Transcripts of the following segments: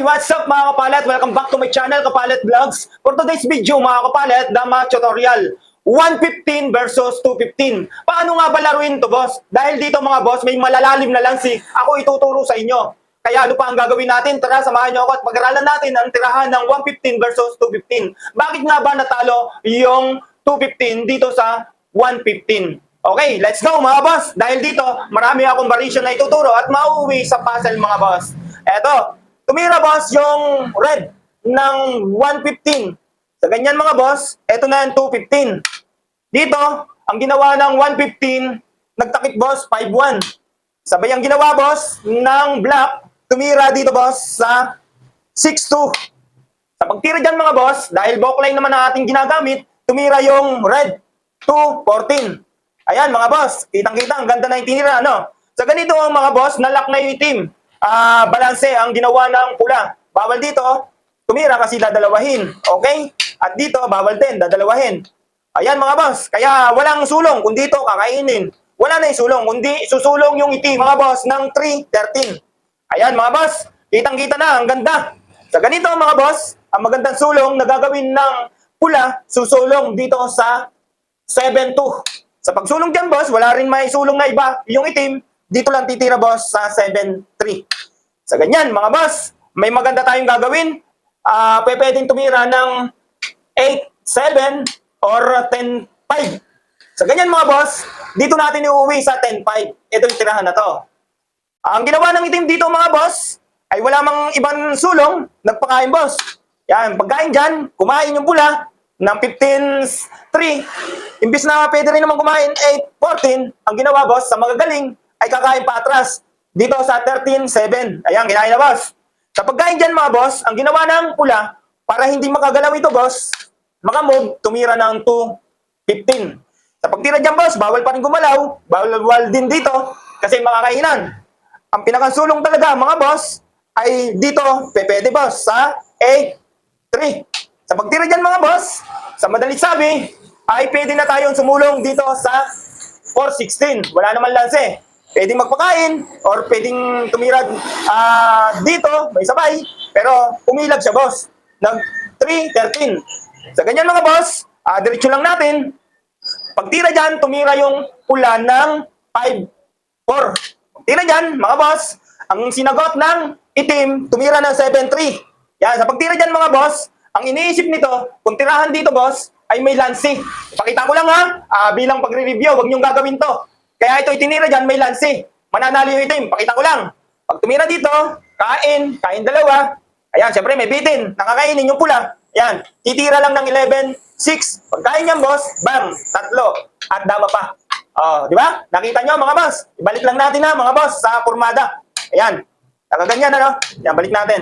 What's up mga kapalet? Welcome back to my channel, Kapalet Vlogs. For today's video mga kapalet, Dama tutorial. 115 versus 215. Paano nga ba laruin to, boss? Dahil dito mga boss, may malalalim na lansi. Ako ituturo sa inyo. Kaya ano pa ang gagawin natin? Tara, samahan nyo ako at pag-aralan natin ang tirahan ng 115 versus 215. Bakit nga ba natalo yung 215 dito sa 115? Okay, let's go mga boss. Dahil dito, marami akong variation na ituturo at mauuwi sa puzzle mga boss. Eto, tumira boss yung red ng 115. Sa ganyan mga boss, eto na yung 215. Dito, ang ginawa ng 115, nagtakip boss, 5-1. Sabay ang ginawa boss ng black, tumira dito boss sa 6-2. Sa pagtira dyan mga boss, dahil bookline naman ang ating ginagamit, tumira yung red 2-14. Ayan mga boss, kitang-kita, ang ganda na yung tinira, no? Sa ganito mga boss, nalock na yung team. Balanse ang ginawa ng pula. Bawal dito, tumira kasi dadalawahin. Okay? At dito, bawal din, dadalawahin. Ayan mga boss, kaya walang sulong. Kung dito, kakainin. Wala na yung sulong, kundi susulong yung itim mga boss ng 3-13. Ayan mga boss, kitang-kita na, ang ganda. Sa ganito mga boss, ang magandang sulong na gagawin ng pula, susulong dito sa 7-2. Sa pagsulong dyan boss, wala rin may sulong na iba. Yung itim, dito lang titira boss sa 7-3. Sa ganyan mga boss, may maganda tayong gagawin. Pwedeng tumira ng 8-7 or 10-5. Sa ganyan mga boss, dito natin iuwi sa 10-5. Ito yung tirahan na to. Ang ginawa ng itim dito mga boss, ay wala mang ibang sulong, nagpakain boss. Yan, pagkain dyan, kumain yung pula ng 15-3. Imbis na pwede rin naman kumain 8-14, ang ginawa boss sa magagaling ay kakain pa atras dito sa 13-7. Ayan, kinain na boss. Sa pagkain dyan mga boss, ang ginawa ng pula, para hindi makagalaw ito boss, makamove, tumira ng 2-15. Sa pagtira dyan boss, bawal pa rin gumalaw, bawal din dito, kasi makakainan. Ang pinakasulong talaga mga boss, ay dito, pwede boss, sa 8-3. Sa pagtira dyan mga boss, sa madalit sabi, ay pwede na tayong sumulong dito sa 4-16. Wala naman lanse. Pwedeng magpakain or pwedeng tumira dito, may sabay, pero umilag siya boss ng 3-13. Sa ganyan mga boss, diretso lang natin. Pagtira dyan, tumira yung pula ng 5-4. Pagtira dyan, mga boss, ang sinagot ng itim, tumira ng 7-3. Yan, sa pagtira dyan mga boss, ang iniisip nito, kung tirahan dito boss, ay may lansi. Pakita ko lang ha, bilang pagre-review, huwag niyong gagawin to. Kaya ito itinira dyan, may lansi. Mananalo yung itim, pakita ko lang. Pag tumira dito, kain dalawa. Ayan, syempre may bitin, nakakainin yung pula. Ayan, titira lang ng 11-6. Pagkain niyan boss, bang, 3. At dama pa. Di ba? Nakita nyo mga boss. Ibalik lang natin ha mga boss sa kurmada. Ayan, nakaganyan ano. Ayan, balik natin.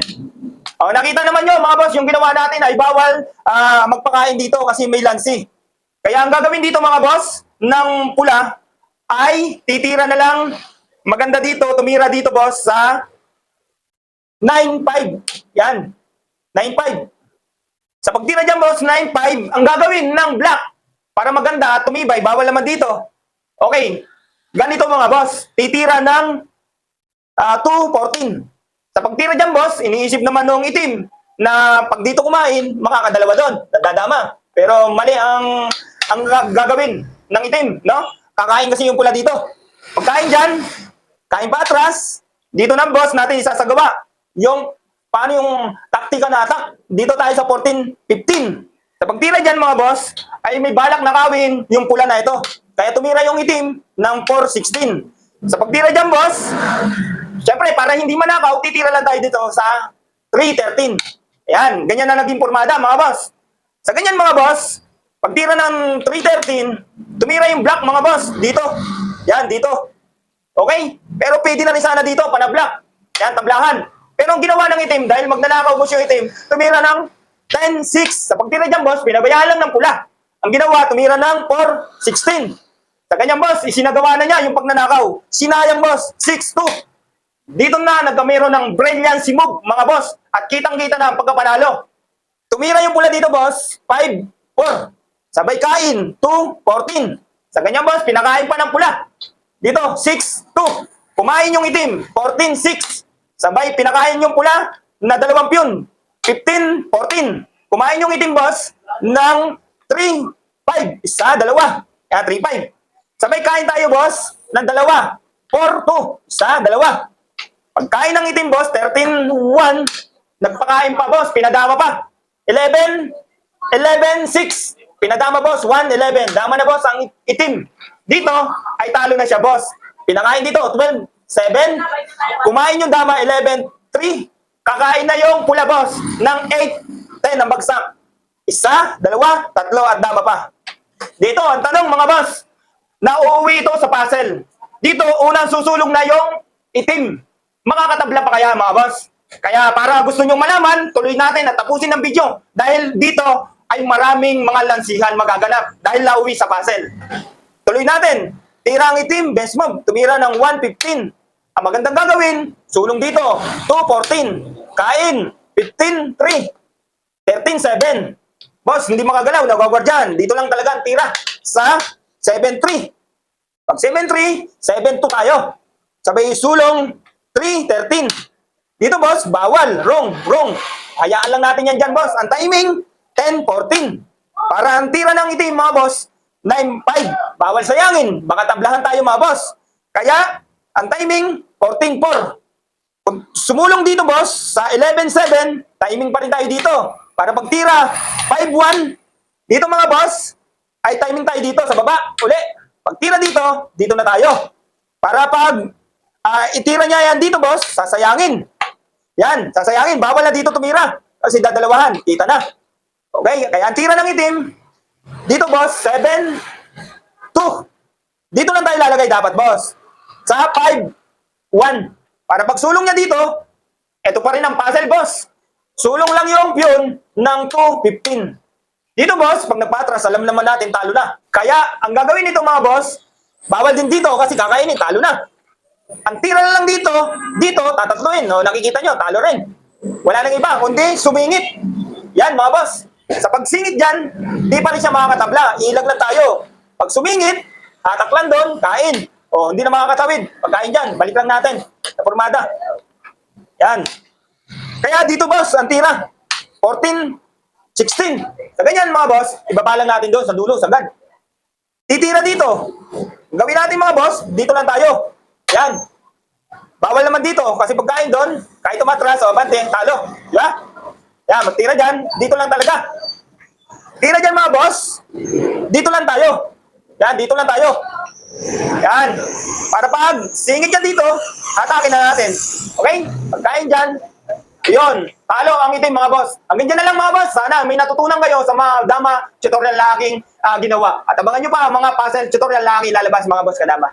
Nakita naman nyo mga boss, yung ginawa natin ay bawal magpakain dito kasi may lansi. Kaya ang gagawin dito mga boss, ng pula, ay titira na lang, maganda dito, tumira dito boss sa 9-5. Yan, 9-5. Sa pagtira dyan boss, 9-5, ang gagawin ng black, para maganda at tumibay, bawal naman dito. Okay, ganito mga boss, titira ng 2-14. Sa pagtira dyan boss, iniisip naman nung itim na pag dito kumain, makakadalawa doon, dadama. Pero mali ang gagawin ng itim, no? Kakain kasi yung pula dito. Pagkain dyan, kain pa atras, dito na boss natin isasagawa. Yung, paano yung taktika na attack? Dito tayo sa 14-15. Sa pagtira dyan mga boss, ay may balak na kawin yung pula na ito. Kaya tumira yung itim ng 4-16. Sa pagtira dyan boss, syempre para hindi manakaw, titira lang tayo dito sa 3-13. Ayan, ganyan na naging pormada mga boss. Sa ganyan mga boss, pagtira ng 3-13, tumira yung black mga boss, dito. Yan, dito. Okay? Pero pwede na rin sana dito, pana-black. Yan, tablahan. Pero ang ginawa ng itim, dahil magnanakaw boss yung itim, tumira ng 10-6. Sa pagtira dyan boss, pinabayaan lang ng pula. Ang ginawa, tumira ng 4-16. Sa ganyan boss, isinagawa na niya yung pagnanakaw. Sinayang boss, 6-2. Dito na nagkamero ng brilliancy move mga boss. At kitang-kita na ang pagkapanalo. Tumira yung pula dito boss, 5-4. Sabay kain, 2-14. Sa ganyan boss, pinakain pa ng pula. Dito, 6-2. Kumain yung itim, 14-6. Sabay, pinakain yung pula, na dalawang piyon. 15, 14. Kumain yung itim, boss, ng 3, 5. Isa, dalawa. Kaya 3, 5. Sabay kain tayo, boss, ng dalawa. 4, 2. Isa, dalawa. Pagkain ng itim, boss, 13, 1. Nagpakain pa, boss. Pinadama pa. 11, 6. Pinadama, boss. 1, 11. Dama na, boss, ang itim. Dito, ay talo na siya, boss. Pinakain dito, 12, 7. Kumain yung dama, 11, 3. Kakain na yung pula, boss, ng 8, 10 ang bagsak. Isa, dalawa, tatlo, at dama pa. Dito, ang tanong, mga boss, nauuwi ito sa puzzle. Dito, unang susulong na yung itim. Makakatabla pa kaya, mga boss? Kaya para gusto nyong malaman, tuloy natin at tapusin ang video. Dahil dito ay maraming mga lansihan magaganap dahil nauwi sa puzzle. Tuloy natin. Tira ang itim, best move. Tumira ng 115. Ang magandang gagawin, sulong dito. 214. Kain. 15-3. 13-7. Boss, hindi makagalaw. Nagwagwardyan. Dito lang talaga ang tira. Sa 7-3. Pag 7-3, 7-2 tayo. Sabay sulong 3-13. Dito, boss, bawal. Wrong. Hayaan lang natin yan dyan, boss. Ang timing, 10-14. Para ang tira ng itim, mga boss, 9-5. Bawal sayangin. Baka tablahan tayo, mga boss. Kaya, ang timing, 14-4. Kung sumulong dito, boss, sa 11-7, timing pa rin tayo dito. Para pagtira, 5-1. Dito, mga boss, ay timing tayo dito sa baba. Uli. Pagtira dito, dito na tayo. Para pag itira niya yan dito, boss, sasayangin. Yan, sasayangin. Bawal na dito tumira. Kasi dadalawahan. Kita na. Okay, kaya ang tira ng itim, dito, boss, 7-2. Dito lang tayo lalagay dapat, boss. Sa 5-1. Para pag sulong niya dito, ito pa rin ang puzzle, boss. Sulong lang yung piyon ng 2-15. Dito, boss, pag nagpatras, alam naman natin, talo na. Kaya, ang gagawin nito, mga boss, bawal din dito kasi kakainin, talo na. Ang tira na lang dito, tatatluin, no? Nakikita nyo, talo rin. Wala nang iba, kundi sumingit. Yan, mga boss. Sa pagsingit dyan, di pa rin siya makakatabla. Ilag lang tayo. Pag sumingit, hatak lang doon, kain. O, hindi na makakatawid. Pagkain dyan, balik lang natin. Sa formada. Yan. Kaya dito, boss, ang tira. 14, 16. Sa ganyan, mga boss, ibabalang natin doon sa dulo, sagad. Titira dito. Gawin natin, mga boss, dito lang tayo. Yan. Bawal naman dito, kasi pagkain doon, kahit umatras o abante, talo. Diba? Yan, magtira dyan. Dito lang talaga. Tira dyan, mga boss. Dito lang tayo. Yan, dito lang tayo. Yan. Para pag singit yan dito, hatakin na natin. Okay? Pagkain dyan, yun. Talo ang itim, mga boss. Hanggang dyan na lang, mga boss. Sana may natutunan kayo sa mga dama tutorial na aking ginawa. At abangan nyo pa mga puzzle tutorial na aking lalabas, mga boss kadama.